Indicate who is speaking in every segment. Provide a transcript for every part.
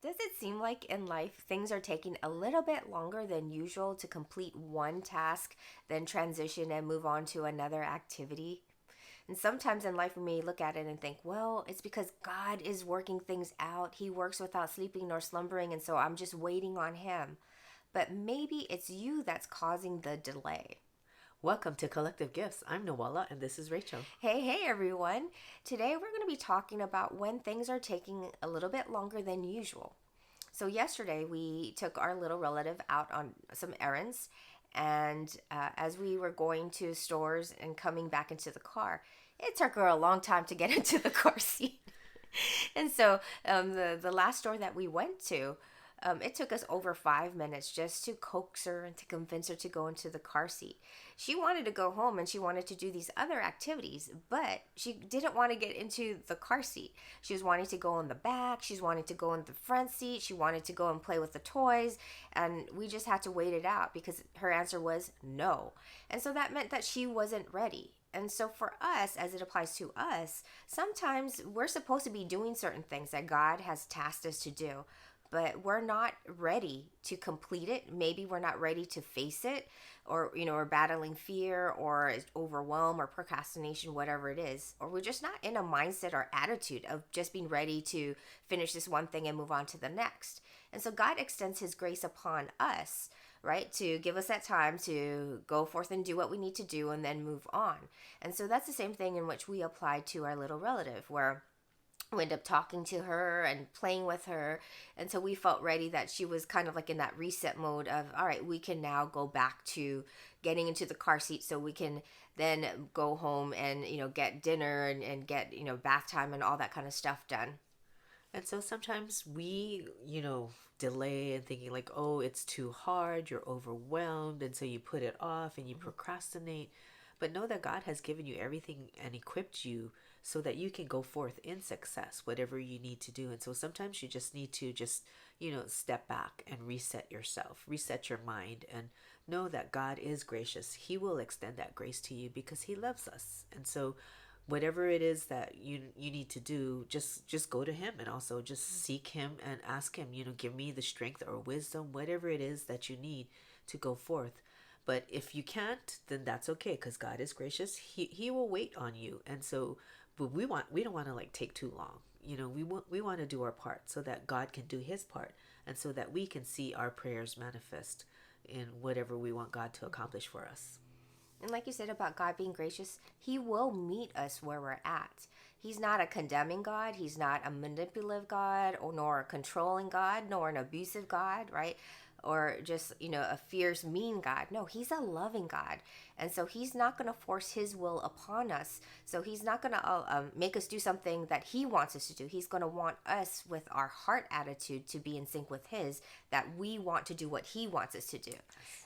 Speaker 1: Does it seem like in life things are taking a little bit longer than usual to complete one task, then transition and move on to another activity? And sometimes in life we may look at it and think, well, it's because God is working things out. He works without sleeping nor slumbering, and so I'm just waiting on Him. But maybe it's you that's causing the delay.
Speaker 2: Welcome to Collective Gifts. I'm Noella and this is Rachel.
Speaker 1: Hey, everyone. Today we're going to be talking about when things are taking a little bit longer than usual. So, yesterday we took our little relative out on some errands, and as we were going to stores and coming back into the car, it took her a long time to get into the car seat. And so, the last store that we went to, it took us over 5 minutes just to coax her and to convince her to go into the car seat. She wanted to go home and she wanted to do these other activities, but she didn't want to get into the car seat. She was wanting to go in the back, she's wanting to go in the front seat, she wanted to go and play with the toys, and we just had to wait it out because her answer was no. And so that meant that she wasn't ready. And so, for us, as it applies to us, sometimes we're supposed to be doing certain things that God has tasked us to do, but we're not ready to complete it. Maybe we're not ready to face it, or, we're battling fear or overwhelm or procrastination, whatever it is. Or we're just not in a mindset or attitude of just being ready to finish this one thing and move on to the next. And so, God extends His grace upon us, right? To give us that time to go forth and do what we need to do and then move on. And so that's the same thing in which we applied to our little relative, where we ended up talking to her and playing with her until we felt ready that she was kind of like in that reset mode of, all right, we can now go back to getting into the car seat so we can then go home and, get dinner and get, bath time and all that kind of stuff done.
Speaker 2: And so sometimes we, delay and thinking like, oh, it's too hard, you're overwhelmed. And so you put it off and you procrastinate. But know that God has given you everything and equipped you so that you can go forth in success, whatever you need to do. And so sometimes you just need to step back and reset yourself, reset your mind, and know that God is gracious. He will extend that grace to you because He loves us. And so whatever it is that you need to do, just go to Him, and also just seek Him and ask Him, give me the strength or wisdom, whatever it is that you need to go forth. But if you can't, then that's okay, because God is gracious. He will wait on you. And so, but we don't want to like take too long. We want to do our part so that God can do His part, and so that we can see our prayers manifest in whatever we want God to accomplish for us.
Speaker 1: And like you said about God being gracious, He will meet us where we're at. He's not a condemning God. He's not a manipulative God, or nor a controlling God, nor an abusive God, right? Or just, a fierce, mean God. No, He's a loving God. And so He's not going to force His will upon us. So He's not going to make us do something that He wants us to do. He's going to want us, with our heart attitude, to be in sync with His, that we want to do what He wants us to do.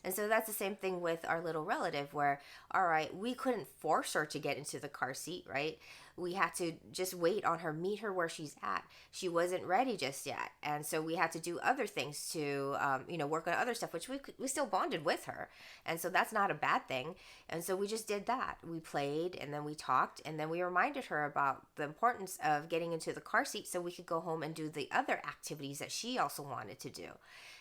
Speaker 1: And so that's the same thing with our little relative, where, all right, we couldn't force her to get into the car seat, right? We had to just wait on her, meet her where she's at. She wasn't ready just yet. And so we had to do other things to, work on other stuff, which we still bonded with her. And so that's not a bad thing. And so we just did that. We played, and then we talked, and then we reminded her about the importance of getting into the car seat so we could go home and do the other activities that she also wanted to do.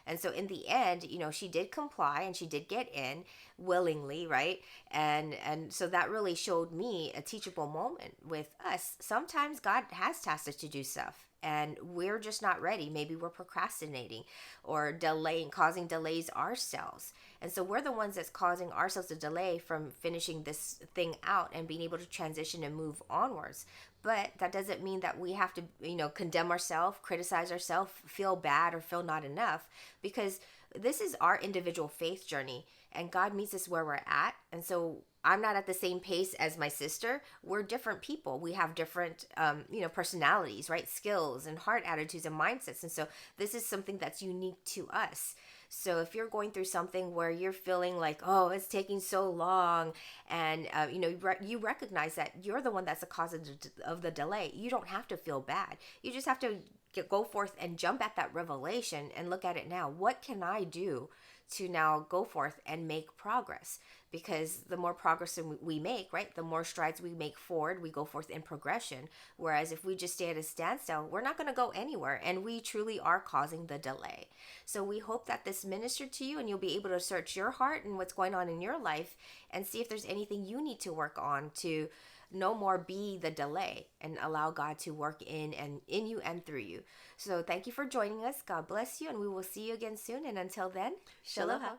Speaker 1: And so in the end, she did comply and she did get in willingly, right? And so that really showed me a teachable moment with us. Sometimes God has tasked us to do stuff, and we're just not ready. Maybe we're procrastinating or delaying, causing delays ourselves. And so we're the ones that's causing ourselves a delay from finishing this thing out and being able to transition and move onwards. But that doesn't mean that we have to, condemn ourselves, criticize ourselves, feel bad, or feel not enough, because this is our individual faith journey, and God meets us where we're at. And so I'm not at the same pace as my sister. We're different people. We have different, personalities, right? Skills and heart attitudes and mindsets. And so this is something that's unique to us. So if you're going through something where you're feeling like, oh, it's taking so long, and you recognize that you're the one that's the cause of the delay, you don't have to feel bad. You just have to go forth and jump at that revelation and look at it now. What can I do to now go forth and make progress? Because the more progress we make, right, the more strides we make forward, we go forth in progression. Whereas if we just stay at a standstill, we're not going to go anywhere, and we truly are causing the delay. So we hope that this ministered to you, and you'll be able to search your heart and what's going on in your life and see if there's anything you need to work on to no more be the delay and allow God to work in you and through you. So thank you for joining us. God bless you, and we will see you again soon. And until then,
Speaker 2: Shalom.
Speaker 1: shalom.